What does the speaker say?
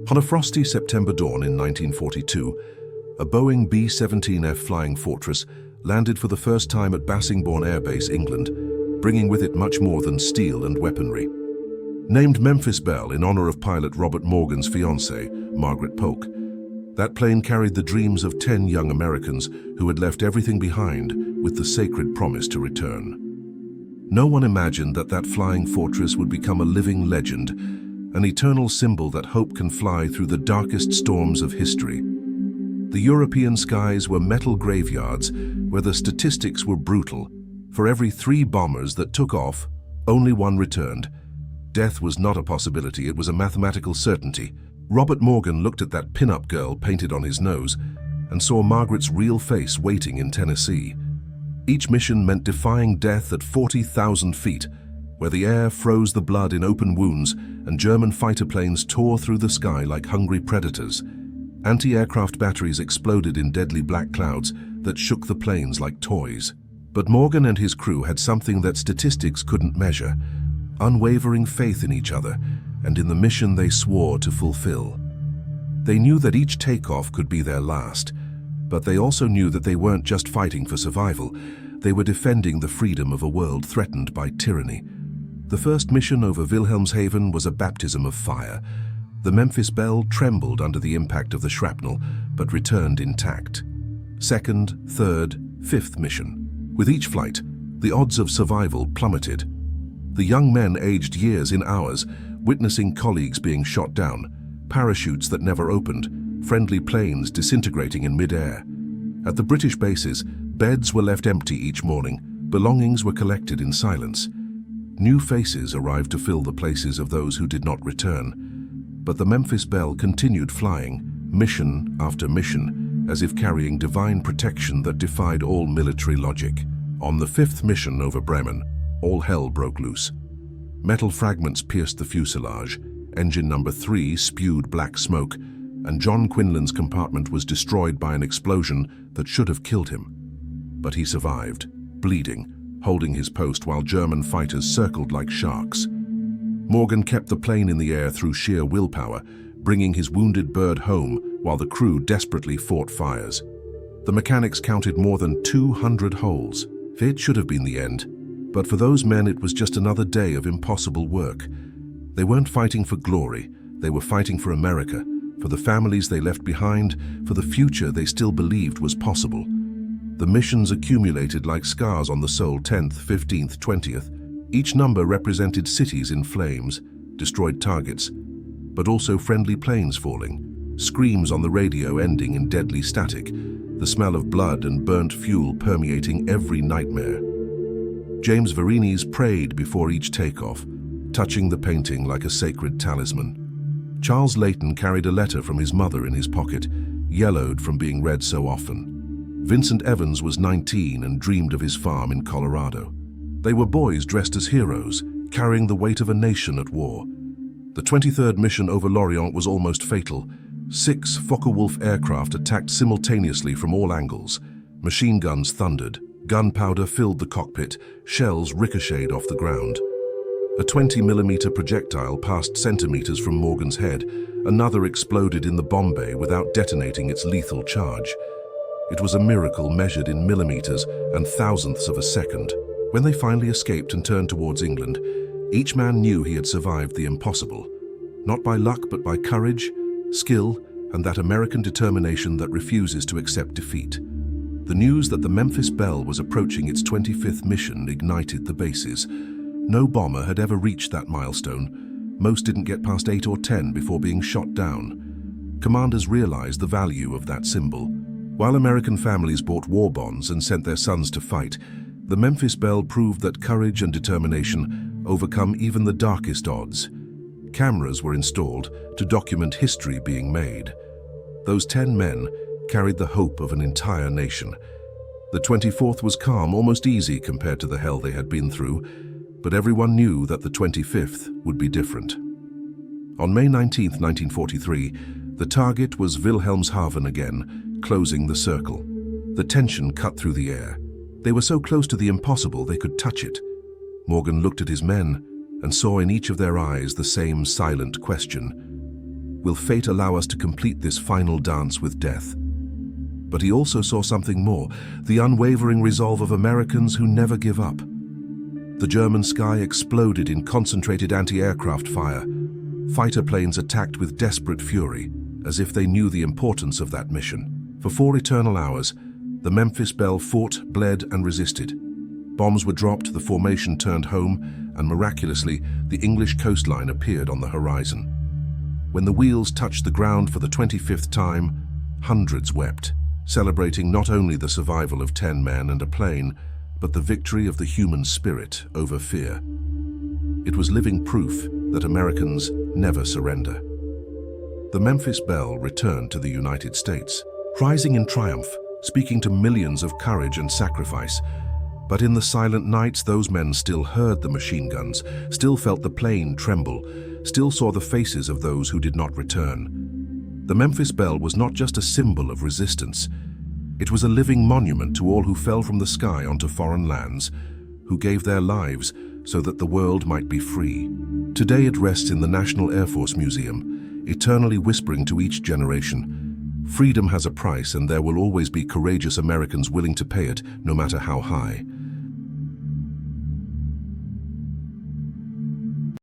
On a frosty September dawn in 1942, a Boeing B-17F Flying Fortress landed for the first time at Bassingbourn Air Base, England, bringing with it much more than steel and weaponry. Named Memphis Belle in honor of pilot Robert Morgan's fiancée, Margaret Polk, that plane carried the dreams of 10 young Americans who had left everything behind with the sacred promise to return. No one imagined that that flying fortress would become a living legend, an eternal symbol that hope can fly through the darkest storms of history. The European skies were metal graveyards where the statistics were brutal. For every 3 bombers that took off, only 1 returned. Death was not a possibility, it was a mathematical certainty. Robert Morgan looked at that pin-up girl painted on his nose and saw Margaret's real face waiting in Tennessee. Each mission meant defying death at 40,000 feet, where the air froze the blood in open wounds and German fighter planes tore through the sky like hungry predators. Anti-aircraft batteries exploded in deadly black clouds that shook the planes like toys. But Morgan and his crew had something that statistics couldn't measure: unwavering faith in each other and in the mission they swore to fulfill. They knew that each takeoff could be their last, but they also knew that they weren't just fighting for survival, they were defending the freedom of a world threatened by tyranny. The first mission over Wilhelmshaven was a baptism of fire. The Memphis Belle trembled under the impact of the shrapnel, but returned intact. Second, third, fifth mission. With each flight, the odds of survival plummeted. The young men aged years in hours, witnessing colleagues being shot down, parachutes that never opened, friendly planes disintegrating in mid-air. At the British bases, beds were left empty each morning, belongings were collected in silence. New faces arrived to fill the places of those who did not return. But the Memphis Belle continued flying, mission after mission, as if carrying divine protection that defied all military logic. On the 5th mission over Bremen, all hell broke loose. Metal fragments pierced the fuselage, engine number 3 spewed black smoke, and John Quinlan's compartment was destroyed by an explosion that should have killed him. But he survived, bleeding, holding his post while German fighters circled like sharks. Morgan kept the plane in the air through sheer willpower, bringing his wounded bird home while the crew desperately fought fires. The mechanics counted more than 200 holes. It should have been the end, but for those men it was just another day of impossible work. They weren't fighting for glory, they were fighting for America, for the families they left behind, for the future they still believed was possible. The missions accumulated like scars on the soul: 10th, 15th, 20th. Each number represented cities in flames, destroyed targets, but also friendly planes falling, screams on the radio ending in deadly static, the smell of blood and burnt fuel permeating every nightmare. James Verinis prayed before each takeoff, touching the painting like a sacred talisman. Charles Layton carried a letter from his mother in his pocket, yellowed from being read so often. Vincent Evans was 19 and dreamed of his farm in Colorado. They were boys dressed as heroes, carrying the weight of a nation at war. The 23rd mission over Lorient was almost fatal. 6 Focke-Wulf aircraft attacked simultaneously from all angles. Machine guns thundered, gunpowder filled the cockpit, shells ricocheted off the ground. A 20mm projectile passed centimeters from Morgan's head. Another exploded in the bomb bay without detonating its lethal charge. It was a miracle measured in millimeters and thousandths of a second. When they finally escaped and turned towards England, each man knew he had survived the impossible, not by luck but by courage, skill, and that American determination that refuses to accept defeat. The news that the Memphis Belle was approaching its 25th mission ignited the bases. No bomber had ever reached that milestone. Most didn't get past 8 or 10 before being shot down. Commanders realized the value of that symbol. While American families bought war bonds and sent their sons to fight, the Memphis Belle proved that courage and determination overcome even the darkest odds. Cameras were installed to document history being made. Those 10 men carried the hope of an entire nation. The 24th was calm, almost easy compared to the hell they had been through, but everyone knew that the 25th would be different. On May 19, 1943, the target was Wilhelmshaven again, closing the circle. The tension cut through the air. They were so close to the impossible they could touch it. Morgan looked at his men and saw in each of their eyes the same silent question. Will fate allow us to complete this final dance with death? But he also saw something more, the unwavering resolve of Americans who never give up. The German sky exploded in concentrated anti-aircraft fire. Fighter planes attacked with desperate fury, as if they knew the importance of that mission. For 4 eternal hours, the Memphis Belle fought, bled, and resisted. Bombs were dropped, the formation turned home, and miraculously, the English coastline appeared on the horizon. When the wheels touched the ground for the 25th time, hundreds wept, celebrating not only the survival of 10 men and a plane, but the victory of the human spirit over fear. It was living proof that Americans never surrender. The Memphis Belle returned to the United States, rising in triumph, speaking to millions of courage and sacrifice. But in the silent nights, those men still heard the machine guns, still felt the plane tremble, still saw the faces of those who did not return. The Memphis Belle was not just a symbol of resistance. It was a living monument to all who fell from the sky onto foreign lands, who gave their lives so that the world might be free. Today it rests in the National Air Force Museum, eternally whispering to each generation, freedom has a price and there will always be courageous Americans willing to pay it, no matter how high.